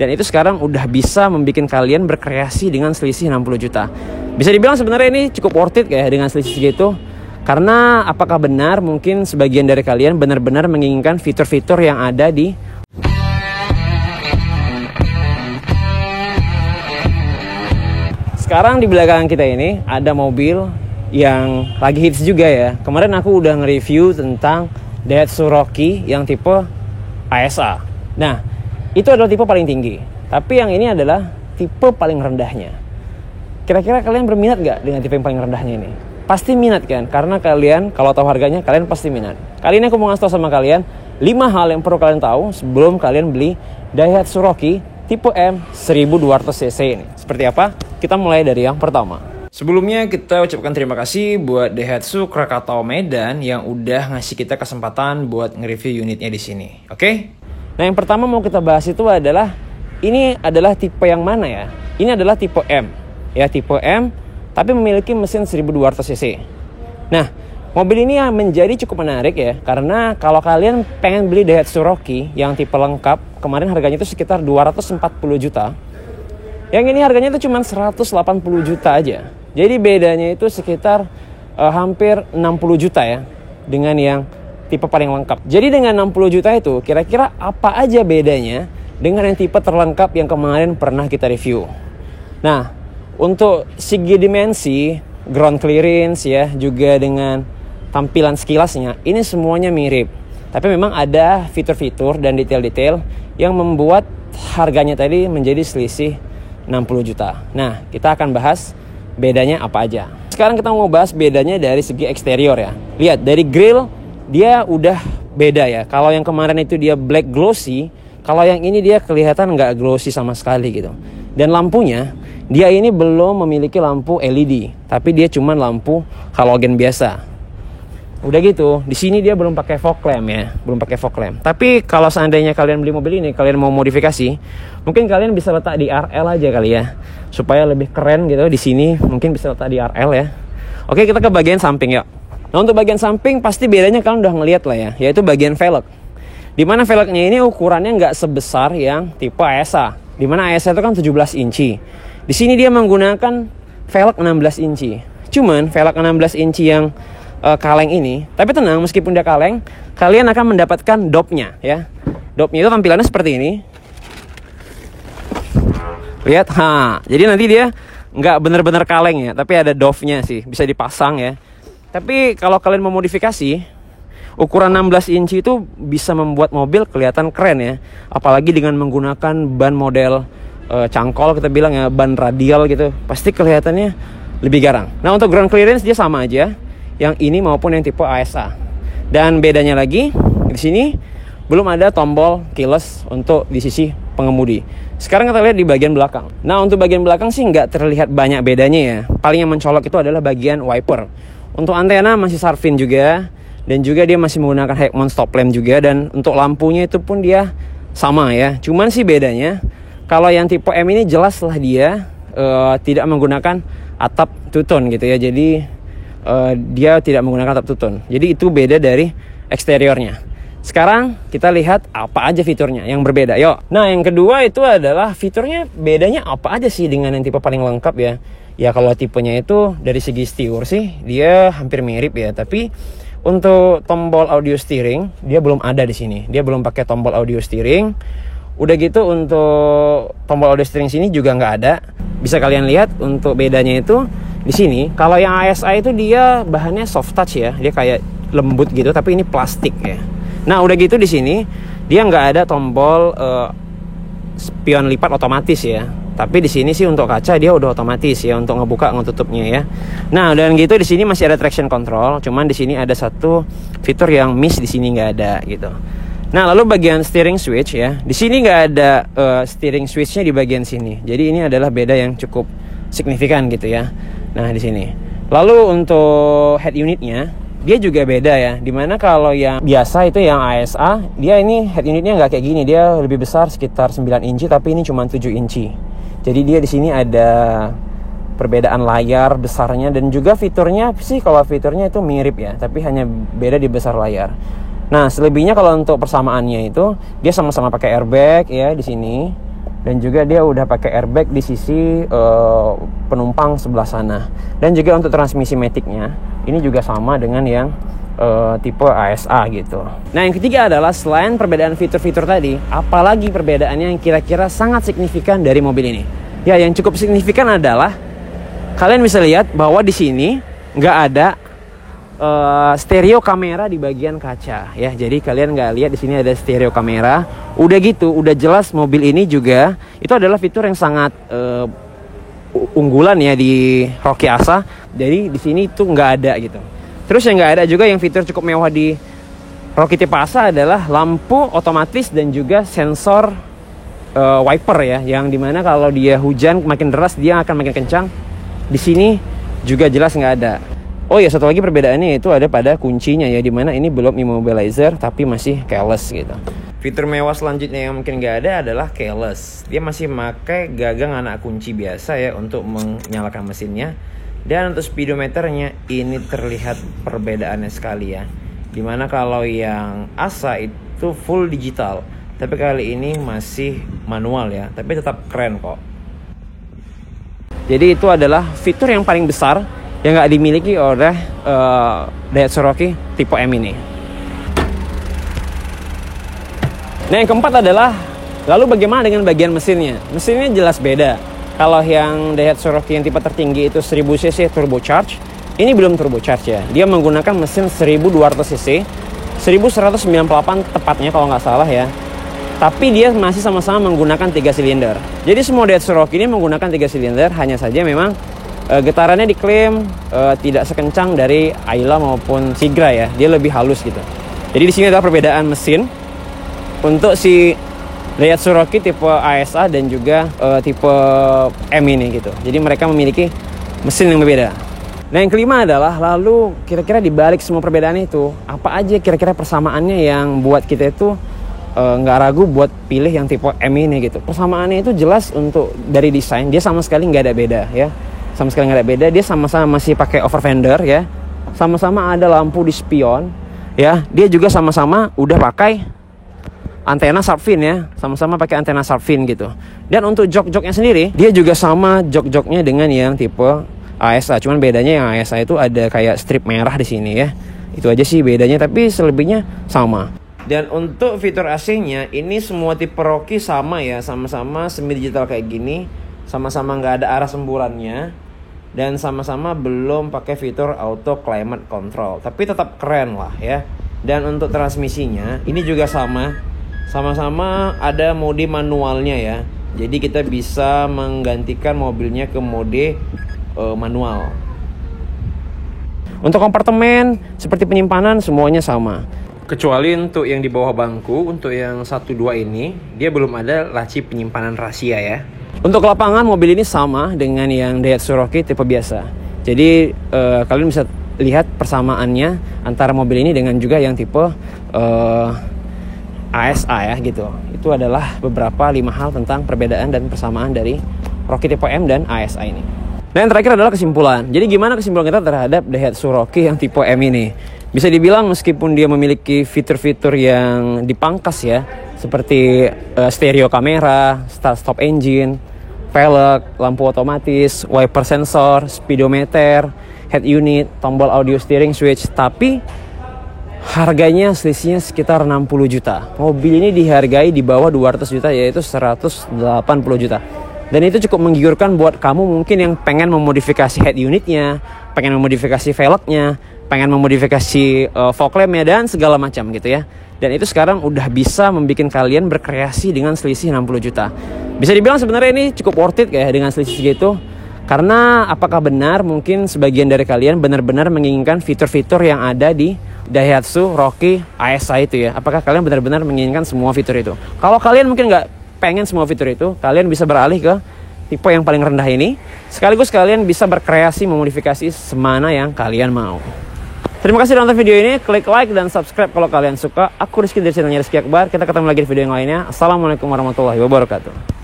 Dan itu sekarang udah bisa membuat kalian berkreasi dengan selisih 60 juta. Bisa dibilang sebenarnya ini cukup worth it ya dengan selisih segitu. Karena apakah benar mungkin sebagian dari kalian benar-benar menginginkan fitur-fitur yang ada di sekarang di belakang kita ini ada mobil yang lagi hits juga ya. Kemarin aku udah nge-review tentang Daihatsu Rocky yang tipe ASA. Nah, itu adalah tipe paling tinggi. Tapi yang ini adalah tipe paling rendahnya. Kira-kira kalian berminat gak dengan tipe yang paling rendahnya ini? Pasti minat kan? Karena kalian kalau tahu harganya, kalian pasti minat. Kali ini aku mau ngasih tau sama kalian 5 hal yang perlu kalian tahu sebelum kalian beli Daihatsu Rocky tipe M 1200cc ini. Seperti apa? Kita mulai dari yang pertama. Sebelumnya kita ucapkan terima kasih buat Daihatsu Krakatau Medan yang udah ngasih kita kesempatan buat nge-review unitnya di sini. Oke? Nah, yang pertama mau kita bahas itu adalah ini adalah tipe yang mana ya? Ini adalah tipe M. Ya, tipe M tapi memiliki mesin 1200cc. Nah, mobil ini menjadi cukup menarik ya, karena kalau kalian pengen beli Daihatsu Rocky yang tipe lengkap, kemarin harganya itu sekitar 240 juta. Yang ini harganya itu cuma 180 juta aja. Jadi bedanya itu sekitar hampir 60 juta ya dengan yang tipe paling lengkap. Jadi dengan 60 juta itu kira-kira apa aja bedanya dengan yang tipe terlengkap yang kemarin pernah kita review. Nah, untuk segi dimensi, ground clearance ya, juga dengan tampilan sekilasnya, ini semuanya mirip. Tapi memang ada fitur-fitur dan detail-detail yang membuat harganya tadi menjadi selisih 60 juta. Nah, kita akan bahas bedanya apa aja. Sekarang kita mau bahas bedanya dari segi eksterior ya. Lihat, dari grill dia udah beda ya. Kalau yang kemarin itu dia black glossy, kalau yang ini dia kelihatan nggak glossy sama sekali gitu. Dan lampunya, dia ini belum memiliki lampu LED, tapi dia cuma lampu halogen biasa. Udah gitu, di sini dia belum pakai fog lamp ya, belum pakai fog lamp. Tapi kalau seandainya kalian beli mobil ini, kalian mau modifikasi, mungkin kalian bisa letak di RL aja kali ya, supaya lebih keren gitu. Di sini mungkin bisa letak di RL ya. Oke, kita ke bagian samping yuk. Nah, untuk bagian samping pasti bedanya kalian udah ngeliat lah ya, yaitu bagian velg. Dimana velgnya ini ukurannya nggak sebesar yang tipe ASA. Dimana ASA itu kan 17 inci. Di sini dia menggunakan velg 16 inci. Cuman velg 16 inci yang kaleng ini, tapi tenang, meskipun dia kaleng, kalian akan mendapatkan dopnya ya. Dopnya itu tampilannya seperti ini. Lihat, jadi nanti dia nggak bener-bener kaleng ya, tapi ada dopnya sih, bisa dipasang ya. Tapi kalau kalian mau modifikasi, ukuran 16 inci itu bisa membuat mobil kelihatan keren ya. Apalagi dengan menggunakan ban model cangkol, kita bilang ya, ban radial gitu, pasti kelihatannya lebih garang. Nah, untuk ground clearance dia sama aja, yang ini maupun yang tipe ASA. Dan bedanya lagi, di sini belum ada tombol keyless untuk di sisi pengemudi. Sekarang kita lihat di bagian belakang. Nah, untuk bagian belakang sih nggak terlihat banyak bedanya ya. Paling yang mencolok itu adalah bagian wiper. Untuk antena masih Sharfin juga, dan juga dia masih menggunakan head mount stop lamp juga. Dan untuk lampunya itu pun dia sama ya. Cuman sih bedanya, kalau yang tipe M ini jelaslah dia tidak menggunakan atap two-tone gitu ya. Jadi dia tidak menggunakan atap two-tone. Jadi itu beda dari eksteriornya. Sekarang kita lihat apa aja fiturnya yang berbeda. Yuk. Nah, yang kedua itu adalah fiturnya bedanya apa aja sih dengan yang tipe paling lengkap ya. Ya kalau tipenya itu dari segi steer sih dia hampir mirip ya. Tapi untuk tombol audio steering dia belum ada di sini. Dia belum pakai tombol audio steering. Udah gitu untuk tombol audio steering sini juga nggak ada. Bisa kalian lihat untuk bedanya itu di sini. Kalau yang ASA itu dia bahannya soft touch ya. Dia kayak lembut gitu, tapi ini plastik ya. Nah, udah gitu di sini dia nggak ada tombol spion lipat otomatis ya. Tapi di sini sih untuk kaca dia udah otomatis ya untuk ngebuka ngetutupnya ya. Nah, dan gitu di sini masih ada traction control. Cuman di sini ada satu fitur yang miss, di sini nggak ada gitu. Nah, lalu bagian steering switch ya. Di sini nggak ada steering switchnya di bagian sini. Jadi ini adalah beda yang cukup signifikan gitu ya. Nah, di sini. Lalu untuk head unitnya dia juga beda ya. Dimana kalau yang biasa itu yang ASA, dia ini head unitnya nggak kayak gini. Dia lebih besar sekitar 9 inci, tapi ini cuma 7 inci. Jadi dia di sini ada perbedaan layar besarnya, dan juga fiturnya sih kalau fiturnya itu mirip ya, tapi hanya beda di besar layar. Nah, selebihnya kalau untuk persamaannya itu dia sama-sama pakai airbag ya di sini. dan juga dia udah pakai airbag di sisi penumpang sebelah sana. Dan juga untuk transmisi maticnya ini juga sama dengan yang tipe ASA gitu. Nah, yang ketiga adalah selain perbedaan fitur-fitur tadi, apalagi perbedaannya yang kira-kira sangat signifikan dari mobil ini? Ya, yang cukup signifikan adalah kalian bisa lihat bahwa di sini nggak ada stereo kamera di bagian kaca ya. Jadi kalian nggak lihat di sini ada stereo kamera. Udah gitu, udah jelas mobil ini juga itu adalah fitur yang sangat unggulan ya di Rocky Asa. Jadi di sini tuh nggak ada gitu. Terus yang nggak ada juga yang fitur cukup mewah di Rocky tipe Asa adalah lampu otomatis dan juga sensor wiper ya, yang dimana kalau dia hujan makin deras dia akan makin kencang. Di sini juga jelas nggak ada. Oh ya, satu lagi perbedaannya itu ada pada kuncinya ya, dimana ini belum immobilizer tapi masih keyless gitu. Fitur mewah selanjutnya yang mungkin nggak ada adalah keyless. Dia masih pakai gagang anak kunci biasa ya untuk menyalakan mesinnya. Dan untuk speedometernya ini terlihat perbedaannya sekali ya, dimana kalau yang Asa itu full digital, tapi kali ini masih manual ya, tapi tetap keren kok. Jadi itu adalah fitur yang paling besar yang nggak dimiliki oleh Daihatsu Rocky tipe M ini. Nah, yang keempat adalah lalu bagaimana dengan bagian mesinnya? Mesinnya jelas beda. Kalau yang Daihatsu Rocky yang tipe tertinggi itu 1000 cc turbocharge, ini belum turbocharge ya. Dia menggunakan mesin 1200 cc, 1198 tepatnya kalau nggak salah ya. Tapi dia masih sama-sama menggunakan 3 silinder. Jadi semua Daihatsu Rocky ini menggunakan 3 silinder, hanya saja memang getarannya diklaim tidak sekencang dari Ayla maupun Sigra ya. Dia lebih halus gitu. Jadi di sini adalah perbedaan mesin untuk si Daihatsu Rocky tipe ASA dan juga tipe M ini gitu. Jadi mereka memiliki mesin yang berbeda. Nah, yang kelima adalah lalu kira-kira dibalik semua perbedaan itu, apa aja kira-kira persamaannya yang buat kita itu nggak ragu buat pilih yang tipe M ini gitu. Persamaannya itu jelas untuk dari desain, dia sama sekali nggak ada beda ya. Sama sekali nggak ada beda. Dia sama-sama masih pakai over fender ya. Sama-sama ada lampu di spion ya. Dia juga sama-sama udah pakai antena shark fin ya. Sama-sama pakai antena shark fin gitu. Dan untuk jok-joknya sendiri, dia juga sama jok-joknya dengan yang tipe ASA. Cuman bedanya yang ASA itu ada kayak strip merah di sini ya. Itu aja sih bedanya, tapi selebihnya sama. Dan untuk fitur AC-nya ini semua tipe Rocky sama ya, sama-sama semi digital kayak gini, sama-sama nggak ada arah semburannya, dan sama-sama belum pakai fitur auto climate control. Tapi tetap keren lah ya. Dan untuk transmisinya ini juga sama-sama ada mode manualnya ya. Jadi kita bisa menggantikan mobilnya ke mode manual. Untuk kompartemen seperti penyimpanan semuanya sama. Kecuali untuk yang di bawah bangku, untuk yang 1-2 ini dia belum ada laci penyimpanan rahasia ya. Untuk lapangan mobil ini sama dengan yang Daihatsu Rocky tipe biasa. Jadi kalian bisa lihat persamaannya antara mobil ini dengan juga yang tipe ASA ya gitu. Itu adalah beberapa 5 hal tentang perbedaan dan persamaan dari Rocky tipe M dan ASA ini. Nah, yang terakhir adalah kesimpulan. Jadi gimana kesimpulan kita terhadap Daihatsu Rocky yang tipe M ini? Bisa dibilang meskipun dia memiliki fitur-fitur yang dipangkas ya, seperti stereo kamera, start-stop engine, velg, lampu otomatis, wiper sensor, speedometer, head unit, tombol audio steering switch, tapi harganya selisihnya sekitar 60 juta. Mobil ini dihargai di bawah 200 juta, yaitu 180 juta. Dan itu cukup menggiurkan buat kamu mungkin yang pengen memodifikasi head unitnya, pengen memodifikasi velgnya, pengen memodifikasi fog lampnya dan segala macam gitu ya. Dan itu sekarang udah bisa membuat kalian berkreasi dengan selisih 60 juta. Bisa dibilang sebenarnya ini cukup worth it kayak dengan selisih segitu. Karena apakah benar mungkin sebagian dari kalian benar-benar menginginkan fitur-fitur yang ada di Daihatsu Rocky ASA itu ya? Apakah kalian benar-benar menginginkan semua fitur itu? Kalau kalian mungkin nggak pengen semua fitur itu, kalian bisa beralih ke tipe yang paling rendah ini. Sekaligus kalian bisa berkreasi memodifikasi semana yang kalian mau. Terima kasih sudah nonton video ini. Klik like dan subscribe kalau kalian suka. Aku Rizky dari channelnya Rizky Akbar. Kita ketemu lagi di video yang lainnya. Assalamualaikum warahmatullahi wabarakatuh.